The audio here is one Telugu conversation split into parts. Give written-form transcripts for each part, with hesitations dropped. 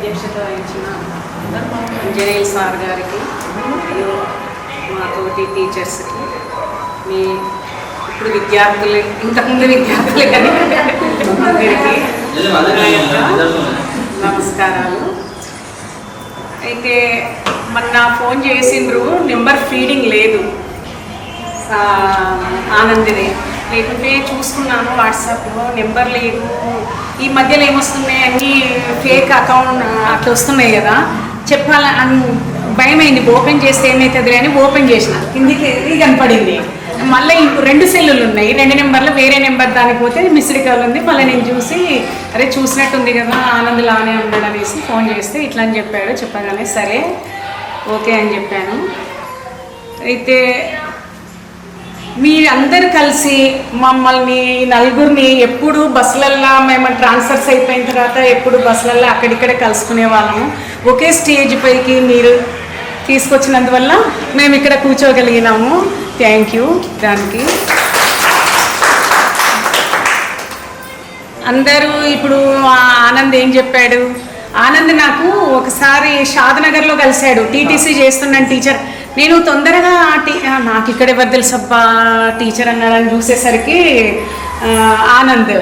అధ్యక్షత వహించిన ఇంజనీర్ సార్ గారికి మరియు మా తోటి టీచర్స్కి, మీ ఇప్పుడు విద్యార్థులు, ఇంతకుముందు విద్యార్థులు కానీ అందరికీ నమస్కారాలు. అయితే మొన్న ఫోన్ చేసిండ్రు, నెంబర్ ఫీడింగ్ లేదు ఆనందిని, లేకుంటే చూసుకున్నాను వాట్సాప్లో నెంబర్ లేదు. ఈ మధ్యలో ఏమొస్తున్నాయి, అన్నీ ఫేక్ అకౌంట్ అట్లా వస్తున్నాయి కదా, చెప్పాలని భయమైంది. ఓపెన్ చేస్తే ఏమవుతుంది అని ఓపెన్ చేసిన, కిందికి కనపడింది. మళ్ళీ ఇంకో 2 సెల్లులు ఉన్నాయి, 2 నెంబర్లు, వేరే నెంబర్ దానికి పోతే మిస్డ్ కాల్ ఉంది. మళ్ళీ నేను చూసి అరే చూసినట్టుంది కదా, ఆనంద్ లానే ఉన్నాడు అనేసి ఫోన్ చేస్తే ఇట్లా అని చెప్పాడు. చెప్పగానే సరే ఓకే అని చెప్పాను. అయితే మీరందరూ కలిసి మమ్మల్ని నలుగురిని ఎప్పుడు బస్సులల్లో మేము ట్రాన్స్ఫర్స్ అయిపోయిన తర్వాత ఎప్పుడు బస్సులల్లో అక్కడిక్కడ కలుసుకునే వాళ్ళము. ఒకే స్టేజ్ పైకి మీరు తీసుకొచ్చినందువల్ల మేము ఇక్కడ కూర్చోగలిగినాము. Thank you. దానికి అందరూ ఇప్పుడు ఆనంద్ ఏం చెప్పాడు, ఆనంద్ నాకు ఒకసారి షాద్నగర్లో కలిశాడు, టీటీసీ చేస్తున్నాను టీచర్. నేను తొందరగా నాకు ఇక్కడ ఎవరు తెలుసబ్బా టీచర్ అన్నారని చూసేసరికి ఆనంద్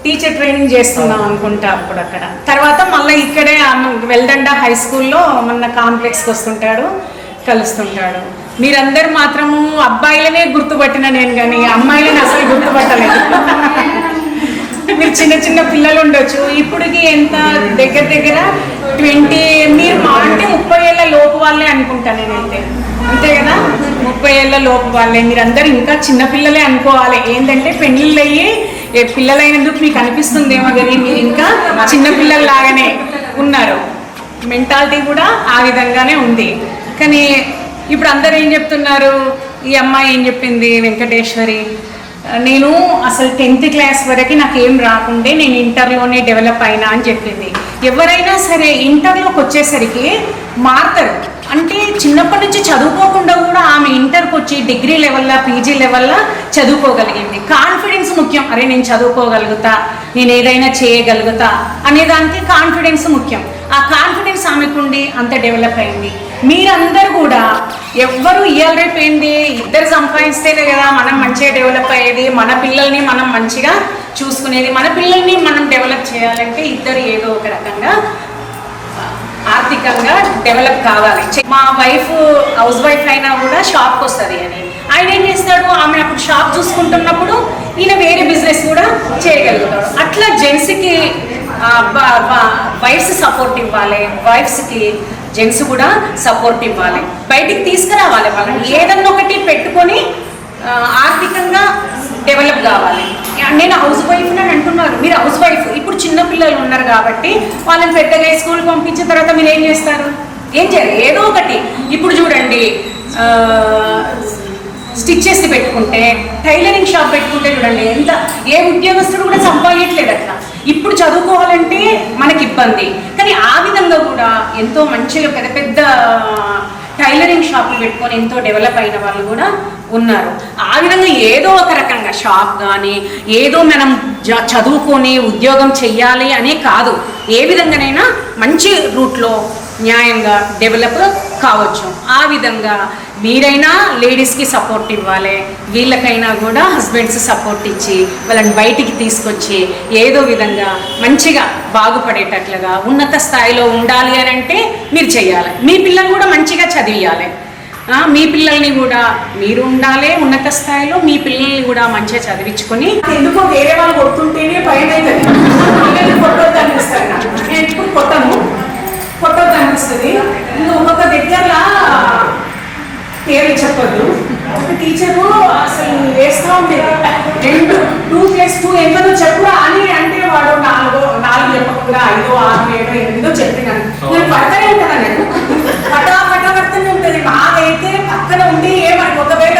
టీచర్ ట్రైనింగ్ చేస్తున్నాం అనుకుంటా అప్పుడు అక్కడ. తర్వాత మళ్ళీ ఇక్కడే వెల్దండ హై స్కూల్లో మొన్న కాంప్లెక్స్కి వస్తుంటాడు, కలుస్తుంటాడు. మీరందరూ మాత్రము అబ్బాయిలనే గుర్తుపట్టిన నేను, కానీ అమ్మాయిలని అసలు గుర్తుపట్టలేదు. మీరు చిన్న చిన్న పిల్లలు ఉండొచ్చు, ఇప్పటికి ఎంత దగ్గర దగ్గర 20, మీరు మా అంటే 30 ఏళ్ళ లోపు వాళ్ళే అనుకుంటా నేనైతే, అంతే కదా, 30 ఏళ్ళ లోపు వాళ్ళే. మీరందరూ ఇంకా చిన్నపిల్లలే అనుకోవాలి. ఏంటంటే పెళ్ళిళ్ళు అయ్యి పిల్లలైనందుకు మీకు అనిపిస్తుందేమో, కానీ మీరు ఇంకా చిన్నపిల్లల్లాగానే ఉన్నారు. మెంటాలిటీ కూడా ఆ విధంగానే ఉంది. కానీ ఇప్పుడు అందరూ ఏం చెప్తున్నారు, ఈ అమ్మాయి ఏం చెప్పింది వెంకటేశ్వరి, నేను అసలు 10th క్లాస్ వరకు నాకేం రాకుండే నేను ఇంటర్లోనే డెవలప్ అయినా అని చెప్పింది. ఎవరైనా సరే ఇంటర్లోకి వచ్చేసరికి మారుతారు. అంటే చిన్నప్పటి నుంచి చదువుకోకుండా కూడా ఆమె ఇంటర్కి వచ్చి డిగ్రీ లెవెల్లో పీజీ లెవెల్లో చదువుకోగలిగింది. కాన్ఫిడెన్స్ ముఖ్యం. అరే నేను చదువుకోగలుగుతా, నేను ఏదైనా చేయగలుగుతా అనేదానికి కాన్ఫిడెన్స్ ముఖ్యం. ఆ కాన్ఫిడెన్స్ ఆమెకుండి అంత డెవలప్ అయింది. మీరందరూ కూడా ఎవ్వరు ఇయ్యాల రేపేంది, ఇద్దరు సంపాదిస్తేనే కదా మనం మంచిగా డెవలప్ అయ్యేది, మన పిల్లల్ని మనం మంచిగా చూసుకునేది. మన పిల్లల్ని మనం డెవలప్ చేయాలంటే ఇద్దరు ఏదో ఒక రకంగా ఆర్థికంగా డెవలప్ కావాలి. మా వైఫ్ హౌస్ వైఫ్ అయినా కూడా షాప్కి వస్తుంది అని, ఆయన ఏం చేస్తాడు, ఆమె అప్పుడు షాప్ చూసుకుంటున్నప్పుడు ఈయన వేరే బిజినెస్ కూడా చేయగలుగుతాడు. అట్లా జెంట్స్కి వైఫ్స్ సపోర్ట్ ఇవ్వాలి, వైఫ్స్కి జెంట్స్ కూడా సపోర్ట్ ఇవ్వాలి, బయటికి తీసుకురావాలి. వాళ్ళని ఏదన్నా ఒకటి పెట్టుకొని ఆర్థికంగా డెవలప్ కావాలి. నేను హౌస్ వైఫ్ అని అంటున్నారు, మీరు హౌస్ వైఫ్. ఇప్పుడు చిన్నపిల్లలు ఉన్నారు కాబట్టి వాళ్ళని పెద్దగా స్కూల్ పంపించిన తర్వాత మీరు ఏం చేస్తారు, ఏం చేయాలి, ఏదో ఒకటి. ఇప్పుడు చూడండి, స్టిచ్ చేసి పెట్టుకుంటే, టైలరింగ్ షాప్ పెట్టుకుంటే చూడండి ఎంత, ఏ ఉద్యోగస్తుడు కూడా సంపాదించట్లేదు అట్లా. ఇప్పుడు చదువుకోవాలంటే మనకి ఇబ్బంది, కానీ ఆ విధంగా కూడా ఎంతో మంచిగా పెద్ద పెద్ద టైలరింగ్ షాప్లు పెట్టుకొని ఎంతో డెవలప్ అయిన వాళ్ళు కూడా ఉన్నారు. ఆ విధంగా ఏదో ఒక రకంగా షాప్ కానీ ఏదో మనం చదువుకొని ఉద్యోగం చెయ్యాలి అనే కాదు, ఏ విధంగానైనా మంచి రూట్లో న్యాయంగా డెవలప్ కావచ్చు. ఆ విధంగా మీరైనా లేడీస్కి సపోర్ట్ ఇవ్వాలి, వీళ్ళకైనా కూడా హస్బెండ్స్ సపోర్ట్ ఇచ్చి వాళ్ళని బయటికి తీసుకొచ్చి ఏదో విధంగా మంచిగా బాగుపడేటట్లుగా ఉన్నత స్థాయిలో ఉండాలి అని అంటే మీరు చేయాలి. మీ పిల్లలు కూడా మంచిగా చదివియాలి, మీ పిల్లల్ని కూడా మీరు ఉండాలి ఉన్నత స్థాయిలో, మీ పిల్లల్ని కూడా మంచిగా చదివించుకొని. ఎందుకో వేరే వాళ్ళు కొడుతుంటేనే భయం అవుతుంది, పిల్లల్ని కొట్టొద్దు అనిపిస్తారు. నేను ఇప్పుడు కొట్టొద్దు అనిపిస్తుంది. ఒక్కొక్క దగ్గర పేరు చెప్పొద్దు, ఒక టీచరు అసలు వేస్తూ ఉండేది 2+2 ఎంతో చెప్పురా అని అంటే వాడు 4 చెప్పకుండా 5, 6, 7, 8 చెప్పినాను. నేను పడతానే ఉంటాను, నేను పడతానే ఉంటుంది. నాకైతే పక్కన ఉండి ఏమని ఒకవేళ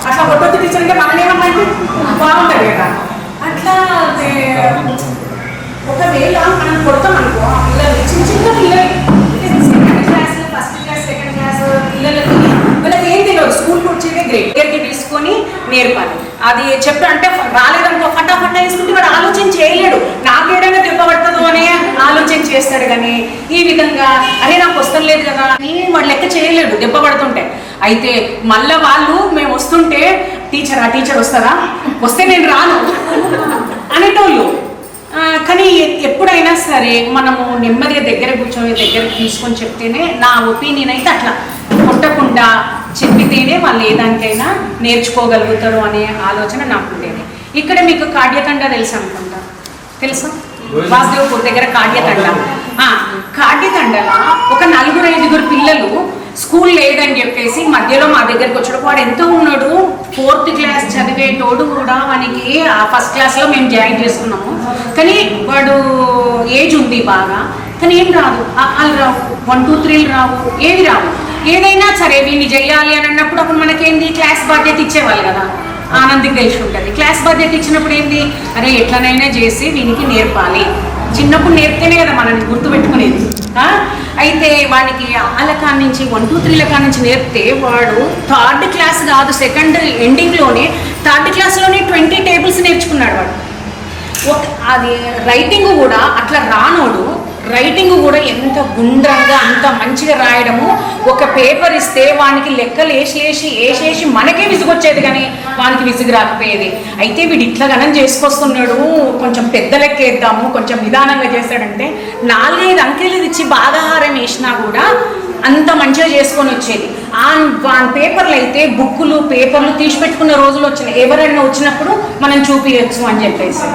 అట్లా కొట్టొద్దు టీచర్ అంటే మనం ఏమన్నంటే బాగుంటుంది కదా. అట్లా ఒకవేళ మనం కొడతాం అనుకో, పిల్లలు చిన్న పిల్లలు 2nd class, 1st class, 2nd class పిల్లలకి వాళ్ళకి ఏం తెలియదు, స్కూల్కి వచ్చేదే గ్రేట్ దగ్గరికి తీసుకొని నేర్పాలి. అది చెప్పి అంటే రాలేదనుకో ఫటాఫటా వేసుకుంటే వాడు ఆలోచన చేయలేడు, నాకేడైనా దెబ్బ పడుతుందో అనే ఆలోచన చేస్తాడు. చేస్తాడు కానీ ఈ విధంగా అరే నాకు వస్తాం లేదు కదా అని వాడు లెక్క చేయలేడు దెబ్బ పడుతుంటే. అయితే మళ్ళీ వాళ్ళు మేము వస్తుంటే టీచర్ వస్తారా, వస్తే నేను రాను అనేటోళ్ళు. కానీ ఎప్పుడైనా సరే మనము నెమ్మదిగా దగ్గర కూర్చొని దగ్గర తీసుకొని చెప్తేనే, నా ఒపీనియన్ అయితే అట్లా కొట్టకుండా చెప్పితేనే వాళ్ళు ఏదానికైనా నేర్చుకోగలుగుతారు అనే ఆలోచన నాకు ఉండేది. ఇక్కడ మీకు కాడ్యతండ తెలుసు అనుకుంటా, తెలుసా? వాసుదేవపూర్ దగ్గర కాడ్యతండ. కాడ్యతండలా ఒక 4-5 పిల్లలు స్కూల్ లేదని చెప్పేసి మధ్యలో మా దగ్గరకు వచ్చాడు. వాడు ఎంత ఉన్నాడు, 4th క్లాస్ చదివేటోడు కూడా. వానికి ఫస్ట్ క్లాస్లో మేము జాయిన్ చేసుకున్నాము. కానీ వాడు ఏజ్ ఉంది బాగా, కానీ ఏం రాదు, వాళ్ళు రావు, 1 2 3 రావు, ఏవి రావు. ఏదైనా సరే వీడిని చెయ్యాలి అని అన్నప్పుడు అప్పుడు మనకేంది క్లాస్ బాధ్యత ఇచ్చేవాళ్ళు కదా, ఆనందికి తెలిసి ఉంటుంది. క్లాస్ బాధ్యత ఇచ్చినప్పుడు ఏంది, అరే ఎట్లనైనా చేసి వీనికి నేర్పాలి, చిన్నప్పుడు నేర్పితేనే కదా మనల్ని గుర్తుపెట్టుకునేది. అయితే వాడికి ఆలకాన్ నుంచి 1 2 3 లకాన్ నుంచి నేర్పితే వాడు 3rd క్లాస్ కాదు, 2nd ఎండింగ్లోనే 3rd క్లాస్లోనే 20 టేబుల్స్ నేర్చుకున్నాడు వాడు. అది రైటింగ్ కూడా అట్లా రానోడు రైటింగ్ కూడా ఎంత గుండ్రంగా అంత మంచిగా రాయడము. ఒక పేపర్ ఇస్తే వానికి లెక్కలు వేసేసి మనకే విసుగొచ్చేది, కానీ వానికి విసుగు రాకపోయేది. అయితే వీడు ఇట్లా గణం చేసుకొస్తున్నాడు, కొంచెం పెద్ద లెక్క వేద్దాము, కొంచెం నిదానంగా చేస్తాడంటే 4-5 అంకెలు ఇచ్చి బాధాహారం వేసినా కూడా అంత మంచిగా చేసుకొని వచ్చేది. వాని పేపర్లు అయితే పేపర్లు తీసి పెట్టుకున్న రోజులు వచ్చినాయి. ఎవరైనా వచ్చినప్పుడు మనం చూపించచ్చు అని చెప్పేసి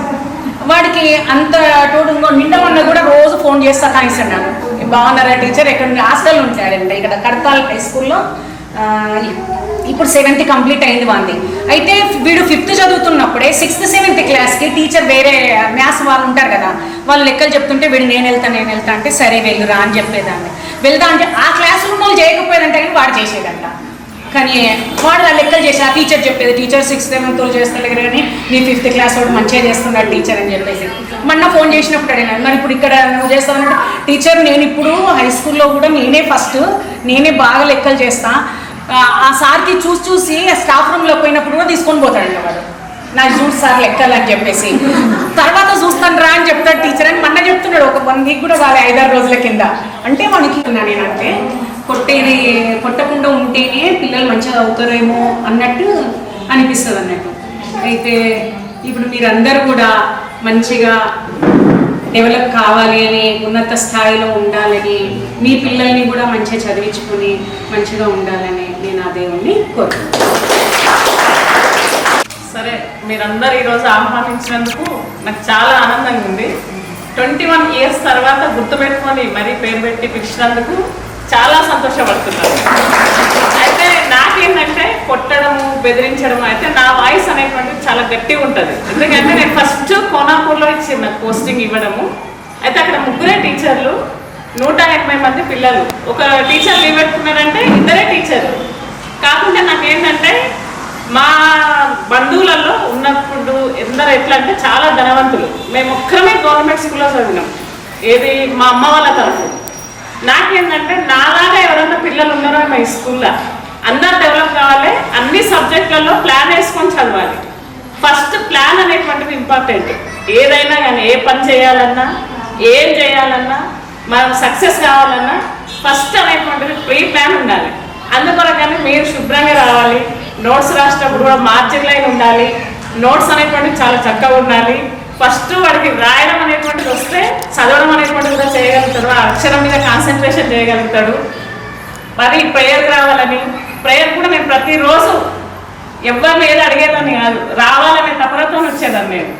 వాడికి అంత తోడు. నిండమన్న కూడా రోజు ఫోన్ చేస్తా కానిస్తాను నాకు, బాగున్నారా టీచర్, ఎక్కడ హాస్టల్ ఉంటాడండి ఇక్కడ కడతాల్ హై స్కూల్లో. ఇప్పుడు 7th కంప్లీట్ అయింది వాంది. అయితే వీడు 5th చదువుతున్నప్పుడే 6th 7th క్లాస్కి టీచర్ వేరే మ్యాథ్స్ వాళ్ళు ఉంటారు కదా, వాళ్ళు లెక్కలు చెప్తుంటే వీడు నేను వెళ్తా అంటే సరే వెళ్ళురా అని చెప్పేదాన్ని. వెళ్దా అంటే ఆ క్లాస్ రూమ్ వాళ్ళు చేయకపోయేదంటే కానీ వాడు చేసేదంట. కానీ వాడు ఆ లెక్కలు చేసి ఆ టీచర్ చెప్పేది, టీచర్ 6th 7th చేస్తలేరు కానీ నీ 5th క్లాస్ వాడు మంచిగా చేస్తున్నాడు టీచర్ అని చెప్పేసి. మొన్న ఫోన్ చేసినప్పుడు అడిగినాను, మరి ఇప్పుడు ఇక్కడ నువ్వు చేస్తానంటే టీచర్ నేను ఇప్పుడు హై స్కూల్లో కూడా నేనే ఫస్ట్, నేనే బాగా లెక్కలు చేస్తా. ఆ సార్కి చూసి స్టాఫ్ రూమ్లో పోయినప్పుడు కూడా తీసుకొని పోతాడంట వాడు, నాకు చూసి సార్ లెక్కలు అని చెప్పేసి. తర్వాత చూస్తాను రా అని చెప్తాడు టీచర్ అని మొన్న చెప్తున్నాడు. ఒక 1 వీక్ కూడా వాళ్ళ 5-6 రోజుల కింద. అంటే మనకి నేనంటే కొట్టకుండా ఉంటేనే పిల్లలు మంచిగా అవుతారేమో అన్నట్టు అనిపిస్తుంది అన్నట్టు. అయితే ఇప్పుడు మీరందరూ కూడా మంచిగా డెవలప్ కావాలి అని, ఉన్నత స్థాయిలో ఉండాలని, మీ పిల్లల్ని కూడా మంచిగా చదివించుకొని మంచిగా ఉండాలని నేను ఆ దేవుణ్ణి కోరుకుంటున్నాను. సరే, మీరందరూ ఈరోజు ఆహ్వానించినందుకు నాకు చాలా ఆనందంగా ఉంది. 21 ఇయర్స్ తర్వాత గుర్తుపెట్టుకొని మరీ పేరు పెట్టి పిలిచినందుకు చాలా సంతోషపడుతున్నాను. అయితే నాకేంటంటే కొట్టడము, బెదిరించడము, అయితే నా వాయిస్ అనేటువంటిది చాలా గట్టిగా ఉంటుంది. ఎందుకంటే నేను ఫస్ట్ కోనాపూర్లో ఇచ్చింది నాకు పోస్టింగ్ ఇవ్వడము. అయితే అక్కడ 3 టీచర్లు, 180 మంది పిల్లలు. ఒక టీచర్ లీవ్ పెట్టుకున్నారంటే 2 టీచర్లు. కాకుండా నాకేంటంటే మా బంధువులలో ఉన్నప్పుడు ఎందరో ఎట్లా అంటే చాలా ధనవంతులు. మేము ఒక్కరమే గవర్నమెంట్ స్కూల్లో చదివినాం, ఏది మా అమ్మ వాళ్ళ తరఫు. నాకేంటంటే నాలాగా ఎవరైనా పిల్లలు ఉన్నారో మా ఈ స్కూల్లో అందరు డెవలప్ కావాలి, అన్ని సబ్జెక్టులలో ప్లాన్ వేసుకొని చదవాలి. ఫస్ట్ ప్లాన్ అనేటువంటిది ఇంపార్టెంట్. ఏదైనా కానీ ఏ పని చేయాలన్నా, ఏం చేయాలన్నా, మనం సక్సెస్ కావాలన్నా ఫస్ట్ అనేటువంటిది ప్రీ ప్లాన్ ఉండాలి. అందుకొరకని మీరు శుభ్రంగా రావాలి. నోట్స్ రాసేటప్పుడు కూడా మార్జిన్ లైన్ ఉండాలి. నోట్స్ అనేటువంటిది చాలా చక్కగా ఉండాలి. ఫస్ట్ వాడికి రాయడం అనేటువంటిది వస్తే చదవడం అనేటువంటిది కూడా చేయగలుగుతాడు, ఆ అక్షరం మీద కాన్సన్ట్రేషన్ చేయగలుగుతాడు. మరి ప్రేయర్కి రావాలని, ప్రేయర్ కూడా నేను ప్రతిరోజు ఎవరిని ఏది అడిగేదాన్ని కాదు, రావాలనే తపనతో వచ్చేదాన్ని. నేను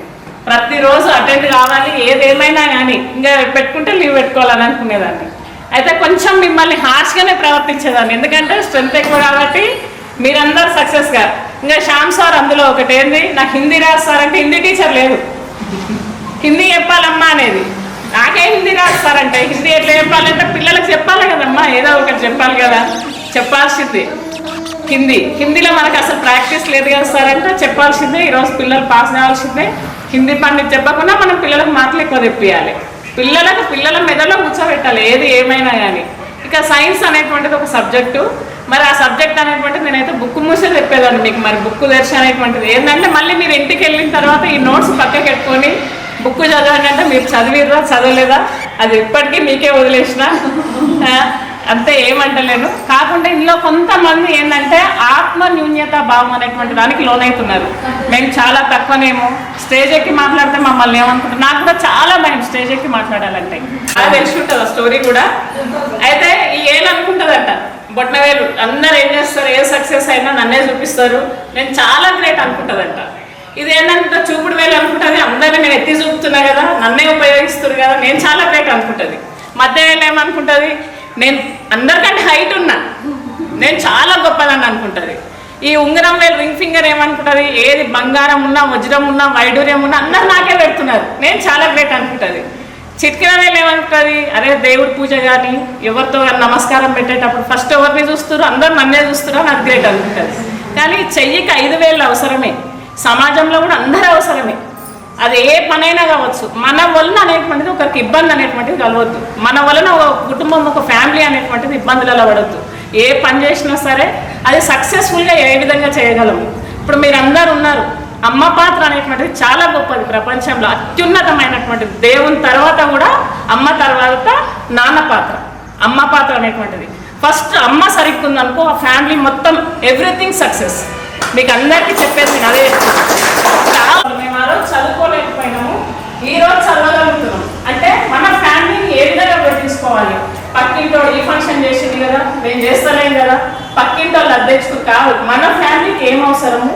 ప్రతిరోజు అటెండ్ కావాలి, ఏదేమైనా కానీ ఇంకా పెట్టుకుంటే లీవ్ పెట్టుకోవాలని అనుకునేదాన్ని. అయితే కొంచెం మిమ్మల్ని హార్ష్గానే ప్రవర్తించేదాన్ని, ఎందుకంటే స్ట్రెంత్ ఎక్కువ కాబట్టి మీరందరూ సక్సెస్గా. ఇంకా శ్యామ్ సార్ అందులో ఒకటి ఏంది, నాకు హిందీ రాదు సార్ అంటే హిందీ టీచర్ లేదు, హిందీ చెప్పాలమ్మా అనేది. నాకే హిందీ రాదు సార్ అంటే హిందీ ఎట్లా చెప్పాలంటే పిల్లలకు చెప్పాలి కదమ్మా, ఏదో ఒకటి చెప్పాలి కదా, చెప్పాల్సింది హిందీలో మనకు అసలు ప్రాక్టీస్ లేదు కదా సార్ అంటే చెప్పాల్సిందే. ఈరోజు పిల్లలు పాస్ కావాల్సిందే. హిందీ పండిత్ చెప్పకుండా మనం పిల్లలకు మార్కులు ఎక్కువ తెప్పియాలి, పిల్లల మెదడులో కూర్చోబెట్టాలి ఏది ఏమైనా కానీ. ఇక సైన్స్ అనేటువంటిది ఒక సబ్జెక్టు. మరి ఆ సబ్జెక్ట్ అనేటువంటిది నేనైతే బుక్ మూసే చెప్పేదాన్ని మీకు. మరి బుక్ తెరిచి అనేటువంటిది ఏంటంటే మళ్ళీ మీరు ఇంటికి వెళ్ళిన తర్వాత ఈ నోట్స్ పక్కకి పెట్టుకొని బుక్ చదవండి మీరు చదివిర్రా చదవలేదా అది ఇప్పటికీ మీకే వదిలేసిన అంతే ఏమంటలేను. కాకుండా ఇందులో కొంతమంది ఏంటంటే ఆత్మ న్యూన్యత భావం అనేటువంటి దానికి లోనవుతున్నారు. మేము చాలా తక్కువనేమో స్టేజ్ ఎక్కి మాట్లాడితే మమ్మల్ని ఏమనుకుంటారు. నాకు కూడా చాలా భయం స్టేజ్ ఎక్కి మాట్లాడాలంటే. అది తెలిసి ఉంటుంది ఆ స్టోరీ కూడా. అయితే ఈ ఏమనుకుంటుందంట బొట్టనవేలు అందరు ఏం చేస్తారు, ఏ సక్సెస్ అయినా నన్నే చూపిస్తారు, నేను చాలా గ్రేట్ అనుకుంటుందంట. ఇది ఏంటంటే చూపుడు వేలు అనుకుంటుంది, అందరినీ నేను ఎత్తి చూపుతున్నా కదా, నన్నే ఉపయోగిస్తారు కదా, నేను చాలా గ్రేట్ అనుకుంటుంది. మధ్య వేలు ఏమనుకుంటుంది, నేను అందరికంటే హైట్ ఉన్నా, నేను చాలా గొప్పదని అనుకుంటుంది. ఈ ఉంగరం వేలు రింగ్ ఫింగర్ ఏమనుకుంటుంది, ఏది బంగారం ఉన్నా వజ్రం ఉన్నా వైడూర్యం ఉన్నా అందరు నాకే పెడుతున్నారు, నేను చాలా గ్రేట్ అనుకుంటుంది. చిట్కిన వేలు ఏమనుకుంటుంది, అరే దేవుడి పూజ కానీ ఎవరితో నమస్కారం పెట్టేటప్పుడు ఫస్ట్ ఎవరిని చూస్తారు, అందరు నన్నే చూస్తారో నాకు గ్రేట్ అనుకుంటుంది. కానీ చెయ్యికి 5 వేలు అవసరమే, సమాజంలో కూడా అందరూ అవసరమే. అది ఏ పనైనా కావచ్చు. మన వలన అనేటువంటిది ఒకరికి ఇబ్బంది అనేటువంటిది కలవద్దు, మన వలన ఒక కుటుంబం ఒక ఫ్యామిలీ అనేటువంటిది ఇబ్బందులలో పడద్దు. ఏ పని చేసినా సరే అది సక్సెస్ఫుల్గా ఏ విధంగా చేయగలము. ఇప్పుడు మీరు అందరు ఉన్నారు, అమ్మ పాత్ర అనేటువంటిది చాలా గొప్పది, ప్రపంచంలో అత్యున్నతమైనటువంటిది. దేవుని తర్వాత కూడా అమ్మ తర్వాత నాన్న పాత్ర, అమ్మ పాత్ర అనేటువంటిది. ఫస్ట్ అమ్మ సరిగ్గుందనుకో ఆ ఫ్యామిలీ మొత్తం ఎవ్రీథింగ్ సక్సెస్. మీకు అందరికీ చెప్పేది నేను అదే చెప్తున్నాను. మేము ఆ రోజు చదువుకోలేకపోయినాము, ఈ రోజు చదవగలుగుతున్నాం అంటే మన ఫ్యామిలీని ఏ విధంగా పెట్టించుకోవాలి. పక్కింటోడు ఈ ఫంక్షన్ చేసింది కదా, నేను చేస్తలేం కదా, పక్కింటోళ్ళు అధ్యక్షుడు కాదు, మన ఫ్యామిలీకి ఏం అవసరము,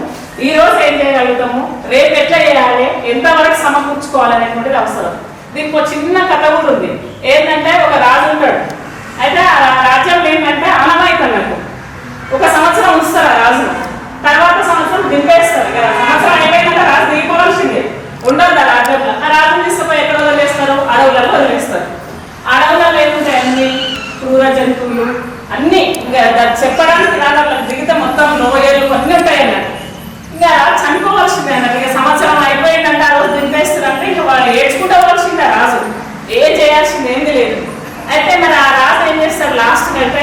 ఈ రోజు ఏం చేయగలుగుతాము, రేపు ఎట్లా చేయాలి, ఎంతవరకు సమకూర్చుకోవాలనేటువంటిది అవసరం. దీనికి ఒక చిన్న కథ కూడా ఉంది. ఏంటంటే ఒక రాజు ఉంటాడు, అయితే ఆ రాజ్యంలో ఏంటంటే ఆనవాయితన్నట్టు ఒక సంవత్సరం ఉంచుతారు ఆ రాజును, తర్వాత సంవత్సరం దింపేస్తారు కదా. సంవత్సరం అయిపోయిందంటే రాజు దిగిపోవాల్సిందే, ఉండదు ఆ రాజ్యంలో. ఆ రాజును తీసుకుపోయి ఎక్కడ వదిలేస్తారు, అడవులలో వదిలేస్తారు. అడవులలో ఏముంటాయి, అన్ని క్రూర జంతువులు అన్ని, ఇంకా చెప్పడానికి రాళ్ళ దిగితే మొత్తం లోయలు అన్నీ ఉంటాయి అన్నట్టు. ఇంకా చనిపోవాల్సిందే అన్నట్టు. ఇక సంవత్సరం అయిపోయిందంటే ఆ రోజు దింపేస్తారంటే ఇంకా వాళ్ళు ఏడ్చుకుంటవలసిందే రాజు, ఏం చేయాల్సింది ఏంది లేదు. అయితే మరి ఆ రాజు ఏం చేస్తారు, లాస్ట్కి వెళ్తే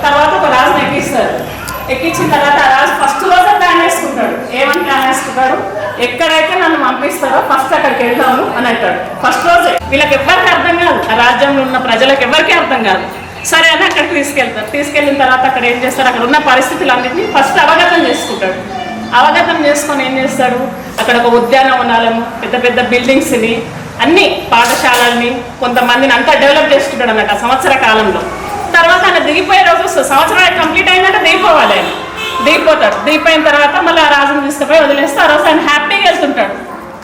తర్వాత ఒక రాజుని ఎక్కిస్తారు. ఎక్కించిన తర్వాత ఆ రాజు ఫస్ట్ రోజే ప్లాన్ వేసుకుంటాడు. ఏమని ప్లాన్ వేసుకుంటాడు, ఎక్కడైతే నన్ను పంపిస్తారో ఫస్ట్ అక్కడికి వెళ్తాము అని అంటాడు. ఫస్ట్ రోజే వీళ్ళకి ఎవరికి అర్థం కాదు, ఆ రాజ్యంలో ఉన్న ప్రజలకు ఎవరికీ అర్థం కాదు. సరే అని అక్కడికి తీసుకెళ్తారు. తీసుకెళ్ళిన తర్వాత అక్కడ ఏం చేస్తారు, అక్కడ ఉన్న పరిస్థితులన్నింటినీ ఫస్ట్ అవగతం చేసుకుంటాడు. అవగతం చేసుకొని ఏం చేస్తాడు, అక్కడ ఒక ఉద్యానవనాలను, పెద్ద పెద్ద బిల్డింగ్స్ని, అన్ని పాఠశాలల్ని, కొంతమందిని అంతా డెవలప్ చేసుకుంటాడు అన్నట్టు ఆ సంవత్సర కాలంలో. తర్వాత ఆయన దిగిపోయే రోజు వస్తుంది, సంవత్సరం కంప్లీట్ అయిందంటే దిగిపోవాలి. ఆయన దిగిపోతాడు. దిగిపోయిన తర్వాత మళ్ళీ ఆ రాజును తీసుకుపోయి వదిలేస్తే ఆ రోజు ఆయన హ్యాపీగా వెళ్తుంటాడు.